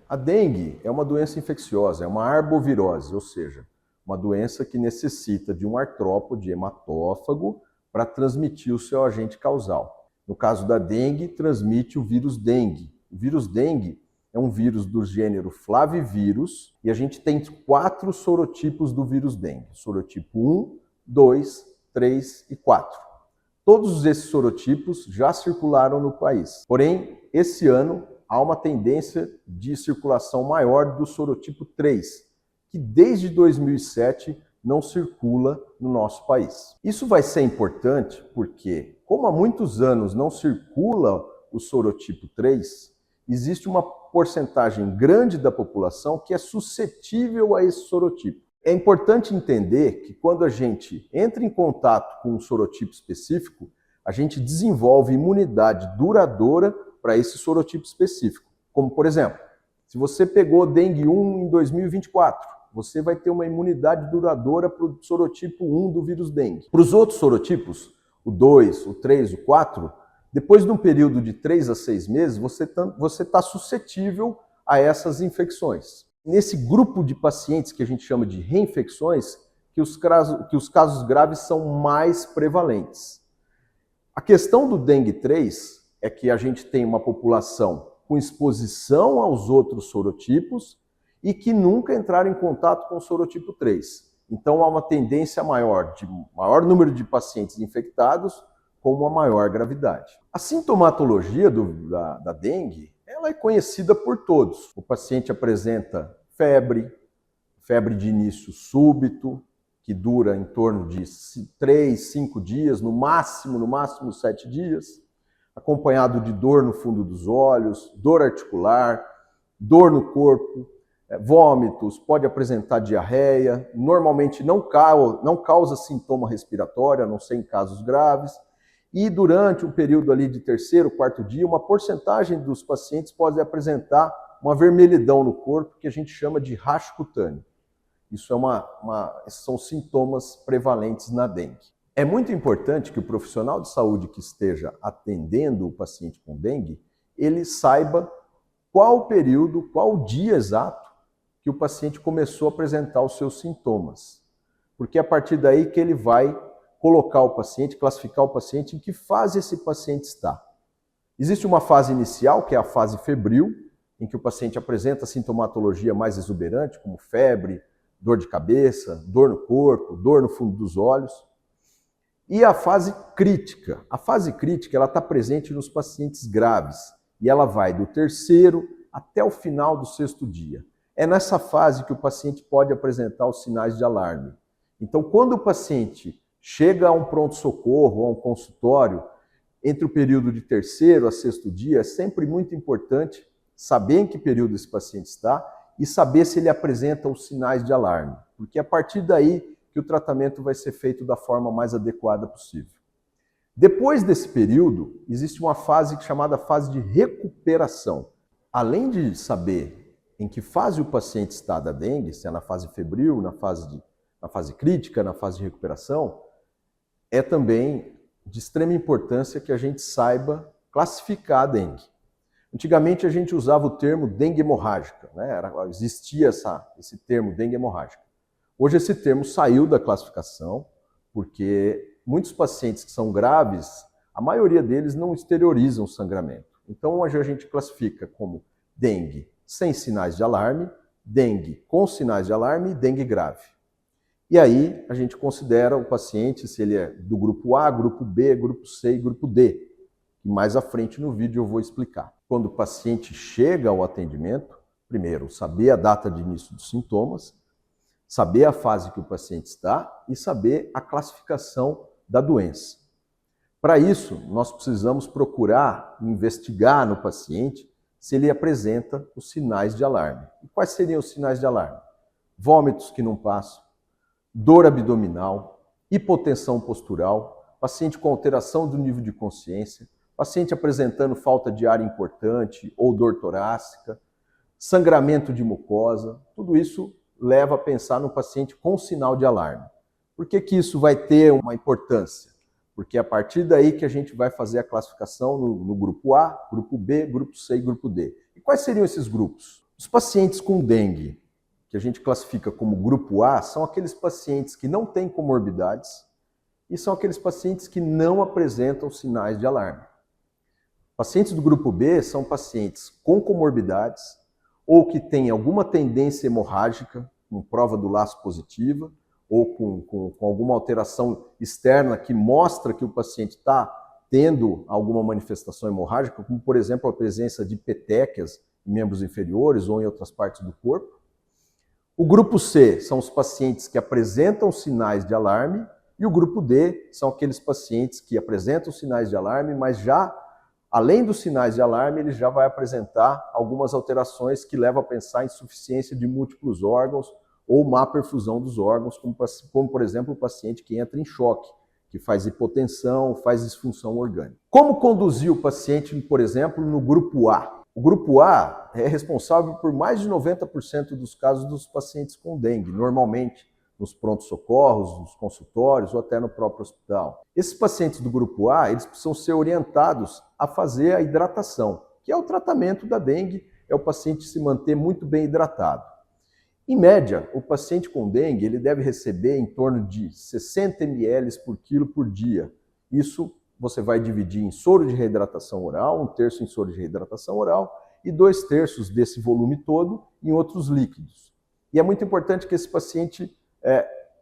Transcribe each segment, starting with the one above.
A dengue é uma doença infecciosa, é uma arbovirose, ou seja, uma doença que necessita de um artrópode hematófago para transmitir o seu agente causal. No caso da dengue, transmite o vírus dengue. O vírus dengue é um vírus do gênero Flavivírus e a gente tem 4 sorotipos do vírus dengue: sorotipo 1, 2, 3 e 4. Todos esses sorotipos já circularam no país. Porém, esse ano há uma tendência de circulação maior do sorotipo 3, que desde 2007 não circula no nosso país. Isso vai ser importante porque, como há muitos anos não circula o sorotipo 3, existe uma porcentagem grande da população que é suscetível a esse sorotipo. É importante entender que quando a gente entra em contato com um sorotipo específico, a gente desenvolve imunidade duradoura para esse sorotipo específico. Como, por exemplo, se você pegou dengue 1 em 2024, você vai ter uma imunidade duradoura para o sorotipo 1 do vírus dengue. Para os outros sorotipos, o 2, o 3, o 4, depois de um período de 3 a 6 meses, você está suscetível a essas infecções. Nesse grupo de pacientes que a gente chama de reinfecções, que os casos graves são mais prevalentes. A questão do dengue 3 é que a gente tem uma população com exposição aos outros sorotipos e que nunca entraram em contato com o sorotipo 3. Então há uma tendência maior de maior número de pacientes infectados com uma maior gravidade. A sintomatologia da dengue, ela é conhecida por todos. O paciente apresenta febre de início súbito, que dura em torno de 3, 5 dias, no máximo 7 dias, acompanhado de dor no fundo dos olhos, dor articular, dor no corpo, vômitos, pode apresentar diarreia, normalmente não causa sintoma respiratório, a não ser em casos graves, e durante um período ali de 3º, 4º dia, uma porcentagem dos pacientes pode apresentar uma vermelhidão no corpo, que a gente chama de racho cutâneo. Isso são sintomas prevalentes na dengue. É muito importante que o profissional de saúde que esteja atendendo o paciente com dengue, ele saiba qual período, qual dia exato que o paciente começou a apresentar os seus sintomas. Porque é a partir daí que ele vai colocar o paciente, classificar o paciente em que fase esse paciente está. Existe uma fase inicial, que é a fase febril, em que o paciente apresenta sintomatologia mais exuberante, como febre, dor de cabeça, dor no corpo, dor no fundo dos olhos. E a fase crítica. A fase crítica ela está presente nos pacientes graves e ela vai do 3º até o final do 6º dia. É nessa fase que o paciente pode apresentar os sinais de alarme. Então, quando o paciente chega a um pronto-socorro ou a um consultório, entre o período de 3º a 6º dia, é sempre muito importante saber em que período esse paciente está e saber se ele apresenta os sinais de alarme, porque é a partir daí que o tratamento vai ser feito da forma mais adequada possível. Depois desse período, existe uma fase chamada fase de recuperação. Além de saber em que fase o paciente está da dengue, se é na fase febril, na fase crítica, na fase de recuperação, é também de extrema importância que a gente saiba classificar a dengue. Antigamente a gente usava o termo dengue hemorrágica, né? Existia esse termo dengue hemorrágica. Hoje esse termo saiu da classificação, porque muitos pacientes que são graves, a maioria deles não exteriorizam sangramento. Então hoje a gente classifica como dengue sem sinais de alarme, dengue com sinais de alarme e dengue grave. E aí a gente considera o paciente se ele é do grupo A, grupo B, grupo C e grupo D. E mais à frente no vídeo eu vou explicar. Quando o paciente chega ao atendimento, primeiro, saber a data de início dos sintomas, saber a fase que o paciente está e saber a classificação da doença. Para isso, nós precisamos procurar investigar no paciente se ele apresenta os sinais de alarme. E quais seriam os sinais de alarme? Vômitos que não passam, dor abdominal, hipotensão postural, paciente com alteração do nível de consciência, paciente apresentando falta de ar importante ou dor torácica, sangramento de mucosa, tudo isso leva a pensar no paciente com sinal de alarme. Por que isso vai ter uma importância? Porque é a partir daí que a gente vai fazer a classificação no grupo A, grupo B, grupo C e grupo D. E quais seriam esses grupos? Os pacientes com dengue, que a gente classifica como grupo A, são aqueles pacientes que não têm comorbidades e são aqueles pacientes que não apresentam sinais de alarme. Pacientes do grupo B são pacientes com comorbidades ou que têm alguma tendência hemorrágica, com prova do laço positiva, ou com alguma alteração externa que mostra que o paciente está tendo alguma manifestação hemorrágica, como, por exemplo, a presença de petequias em membros inferiores ou em outras partes do corpo. O grupo C são os pacientes que apresentam sinais de alarme e o grupo D são aqueles pacientes que apresentam sinais de alarme, mas já, além dos sinais de alarme, ele já vai apresentar algumas alterações que levam a pensar em insuficiência de múltiplos órgãos ou má perfusão dos órgãos, como por exemplo, o paciente que entra em choque, que faz hipotensão, faz disfunção orgânica. Como conduzir o paciente, por exemplo, no grupo A? O grupo A é responsável por mais de 90% dos casos dos pacientes com dengue, normalmente nos prontos-socorros, nos consultórios ou até no próprio hospital. Esses pacientes do grupo A, eles precisam ser orientados a fazer a hidratação, que é o tratamento da dengue, é o paciente se manter muito bem hidratado. Em média, o paciente com dengue ele deve receber em torno de 60 ml por quilo por dia. Isso você vai dividir em soro de reidratação oral, 1/3 em soro de reidratação oral e 2/3 desse volume todo em outros líquidos. E é muito importante que esse paciente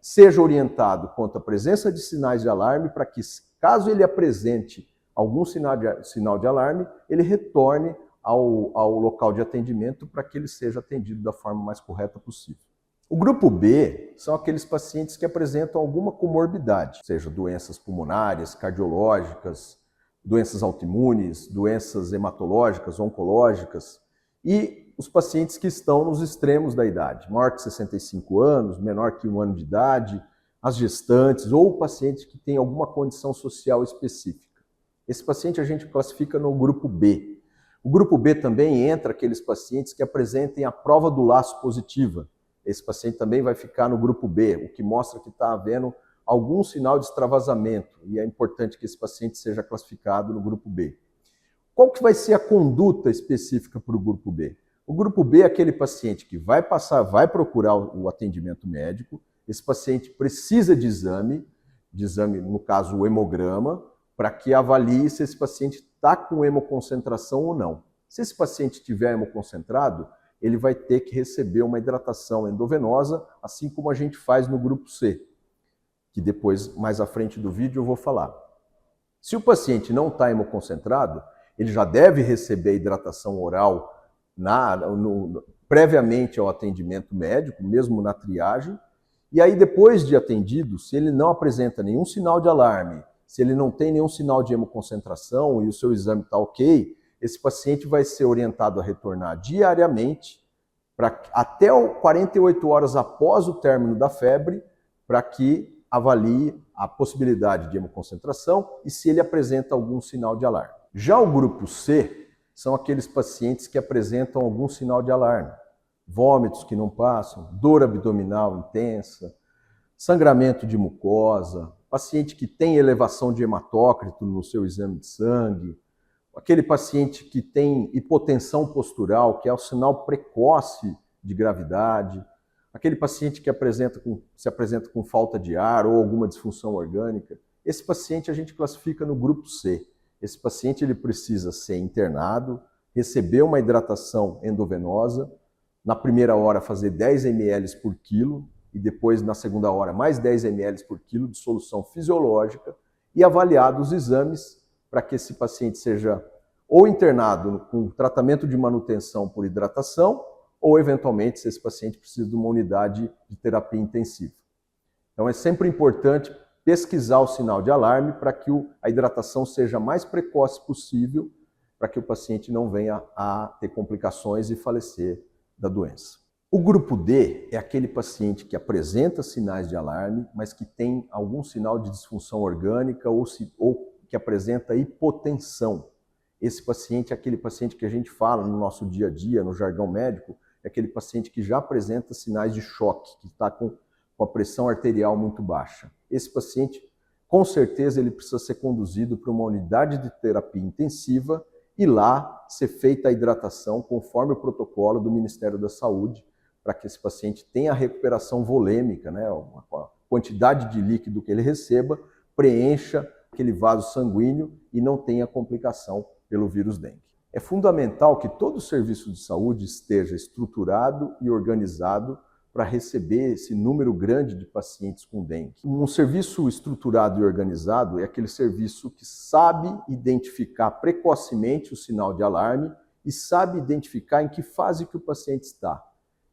seja orientado quanto à presença de sinais de alarme para que, caso ele apresente algum sinal de alarme, ele retorne ao local de atendimento para que ele seja atendido da forma mais correta possível. O grupo B são aqueles pacientes que apresentam alguma comorbidade, seja doenças pulmonares, cardiológicas, doenças autoimunes, doenças hematológicas, oncológicas, e os pacientes que estão nos extremos da idade, maior que 65 anos, menor que 1 ano de idade, as gestantes ou o paciente que tem alguma condição social específica. Esse paciente a gente classifica no grupo B. O grupo B também entra aqueles pacientes que apresentem a prova do laço positiva. Esse paciente também vai ficar no grupo B, o que mostra que está havendo algum sinal de extravasamento e é importante que esse paciente seja classificado no grupo B. Qual que vai ser a conduta específica para o grupo B? O grupo B é aquele paciente que vai procurar o atendimento médico, esse paciente precisa de exame, no caso o hemograma, para que avalie se esse paciente está com hemoconcentração ou não. Se esse paciente estiver hemoconcentrado, ele vai ter que receber uma hidratação endovenosa, assim como a gente faz no grupo C, que depois, mais à frente do vídeo, eu vou falar. Se o paciente não está hemoconcentrado, ele já deve receber hidratação oral previamente ao atendimento médico, mesmo na triagem, e aí depois de atendido, se ele não apresenta nenhum sinal de alarme, se ele não tem nenhum sinal de hemoconcentração e o seu exame está ok, esse paciente vai ser orientado a retornar diariamente até 48 horas após o término da febre, para que avalie a possibilidade de hemoconcentração e se ele apresenta algum sinal de alarme. Já o grupo C são aqueles pacientes que apresentam algum sinal de alarme. Vômitos que não passam, dor abdominal intensa, sangramento de mucosa, paciente que tem elevação de hematócrito no seu exame de sangue, aquele paciente que tem hipotensão postural, que é o sinal precoce de gravidade, aquele paciente que se apresenta com falta de ar ou alguma disfunção orgânica. Esse paciente a gente classifica no grupo C. Esse paciente ele precisa ser internado, receber uma hidratação endovenosa, na primeira hora fazer 10 ml por quilo e depois na segunda hora mais 10 ml por quilo de solução fisiológica e avaliados os exames para que esse paciente seja ou internado com tratamento de manutenção por hidratação ou eventualmente se esse paciente precisa de uma unidade de terapia intensiva. Então é sempre importante pesquisar o sinal de alarme para que a hidratação seja mais precoce possível para que o paciente não venha a ter complicações e falecer da doença. O grupo D é aquele paciente que apresenta sinais de alarme, mas que tem algum sinal de disfunção orgânica ou que apresenta hipotensão. Esse paciente é aquele paciente que a gente fala no nosso dia a dia, no jargão médico, é aquele paciente que já apresenta sinais de choque, que está com a pressão arterial muito baixa. Esse paciente, com certeza, ele precisa ser conduzido para uma unidade de terapia intensiva e lá ser feita a hidratação conforme o protocolo do Ministério da Saúde, para que esse paciente tenha a recuperação volêmica, né, a quantidade de líquido que ele receba, preencha aquele vaso sanguíneo e não tenha complicação pelo vírus dengue. É fundamental que todo o serviço de saúde esteja estruturado e organizado para receber esse número grande de pacientes com dengue. Um serviço estruturado e organizado é aquele serviço que sabe identificar precocemente o sinal de alarme e sabe identificar em que fase que o paciente está.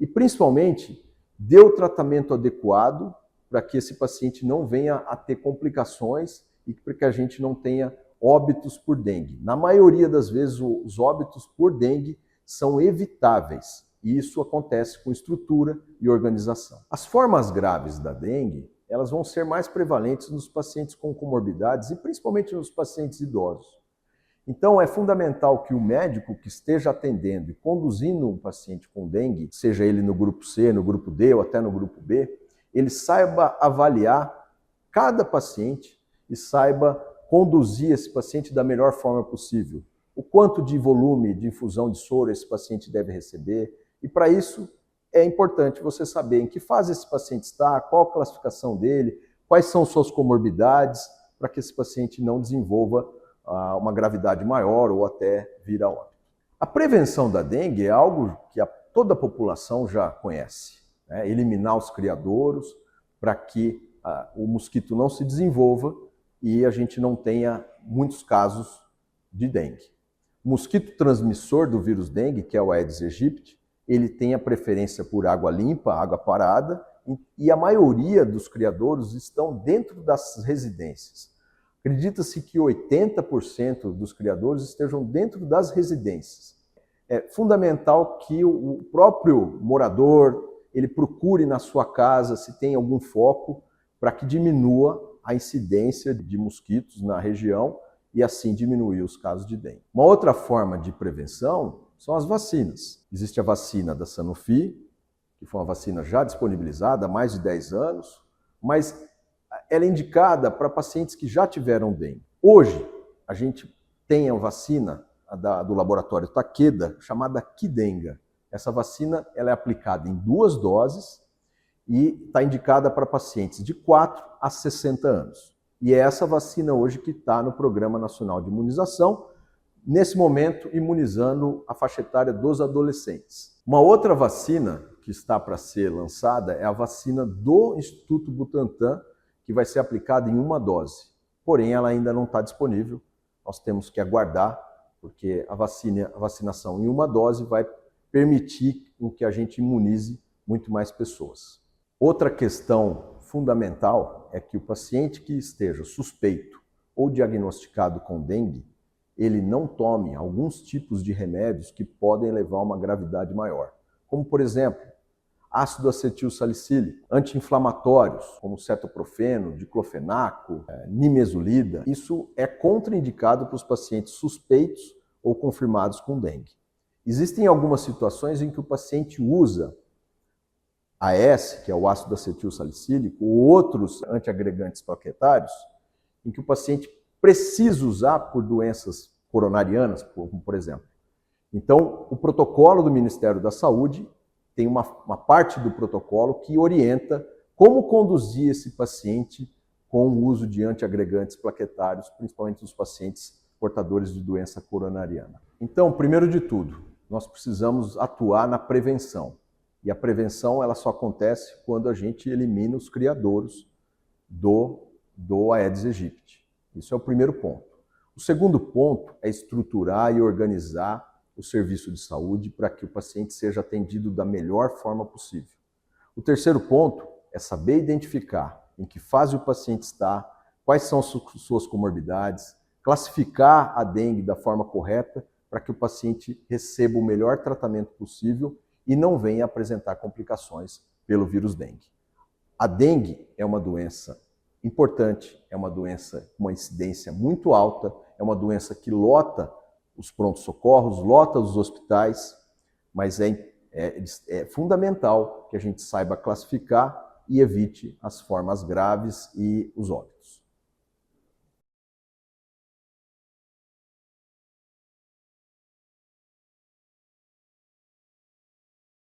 E, principalmente, dê o tratamento adequado para que esse paciente não venha a ter complicações e para que a gente não tenha óbitos por dengue. Na maioria das vezes, os óbitos por dengue são evitáveis. E isso acontece com estrutura e organização. As formas graves da dengue, elas vão ser mais prevalentes nos pacientes com comorbidades e principalmente nos pacientes idosos. Então é fundamental que o médico que esteja atendendo e conduzindo um paciente com dengue, seja ele no grupo C, no grupo D ou até no grupo B, ele saiba avaliar cada paciente e saiba conduzir esse paciente da melhor forma possível. O quanto de volume de infusão de soro esse paciente deve receber. E para isso é importante você saber em que fase esse paciente está, qual a classificação dele, quais são suas comorbidades, para que esse paciente não desenvolva uma gravidade maior ou até vir a óbito. A prevenção da dengue é algo que toda a população já conhece, né? Eliminar os criadouros para que o mosquito não se desenvolva e a gente não tenha muitos casos de dengue. O mosquito transmissor do vírus dengue, que é o Aedes aegypti, ele tem a preferência por água limpa, água parada, e a maioria dos criadouros estão dentro das residências. Acredita-se que 80% dos criadouros estejam dentro das residências. É fundamental que o próprio morador ele procure na sua casa se tem algum foco para que diminua a incidência de mosquitos na região e assim diminuir os casos de dengue. Uma outra forma de prevenção são as vacinas. Existe a vacina da Sanofi, que foi uma vacina já disponibilizada há mais de 10 anos, mas ela é indicada para pacientes que já tiveram dengue. Hoje, a gente tem a vacina do laboratório Takeda, chamada Qdenga. Essa vacina ela é aplicada em 2 doses e está indicada para pacientes de 4 a 60 anos. E é essa vacina hoje que está no Programa Nacional de Imunização, nesse momento imunizando a faixa etária dos adolescentes. Uma outra vacina que está para ser lançada é a vacina do Instituto Butantan, que vai ser aplicada em 1 dose. Porém, ela ainda não está disponível. Nós temos que aguardar, porque a vacinação em 1 dose vai permitir que a gente imunize muito mais pessoas. Outra questão fundamental é que o paciente que esteja suspeito ou diagnosticado com dengue, ele não tome alguns tipos de remédios que podem levar a uma gravidade maior. Como, por exemplo, ácido acetil salicílico, anti-inflamatórios, como cetoprofeno, diclofenaco, nimesulida. Isso é contraindicado para os pacientes suspeitos ou confirmados com dengue. Existem algumas situações em que o paciente usa AS, que é o ácido acetil salicílico, ou outros antiagregantes plaquetários, em que o paciente precisa usar por doenças coronarianas, como por exemplo. Então, o protocolo do Ministério da Saúde tem uma parte do protocolo que orienta como conduzir esse paciente com o uso de antiagregantes plaquetários, principalmente nos pacientes portadores de doença coronariana. Então, primeiro de tudo, nós precisamos atuar na prevenção. E a prevenção ela só acontece quando a gente elimina os criadouros do Aedes aegypti. Isso é o primeiro ponto. O segundo ponto é estruturar e organizar o serviço de saúde para que o paciente seja atendido da melhor forma possível. O terceiro ponto é saber identificar em que fase o paciente está, quais são suas comorbidades, classificar a dengue da forma correta para que o paciente receba o melhor tratamento possível e não venha apresentar complicações pelo vírus dengue. A dengue é uma doença importante, é uma doença com uma incidência muito alta, é uma doença que lota os prontos-socorros, lota os hospitais, mas é fundamental que a gente saiba classificar e evite as formas graves e os óbitos.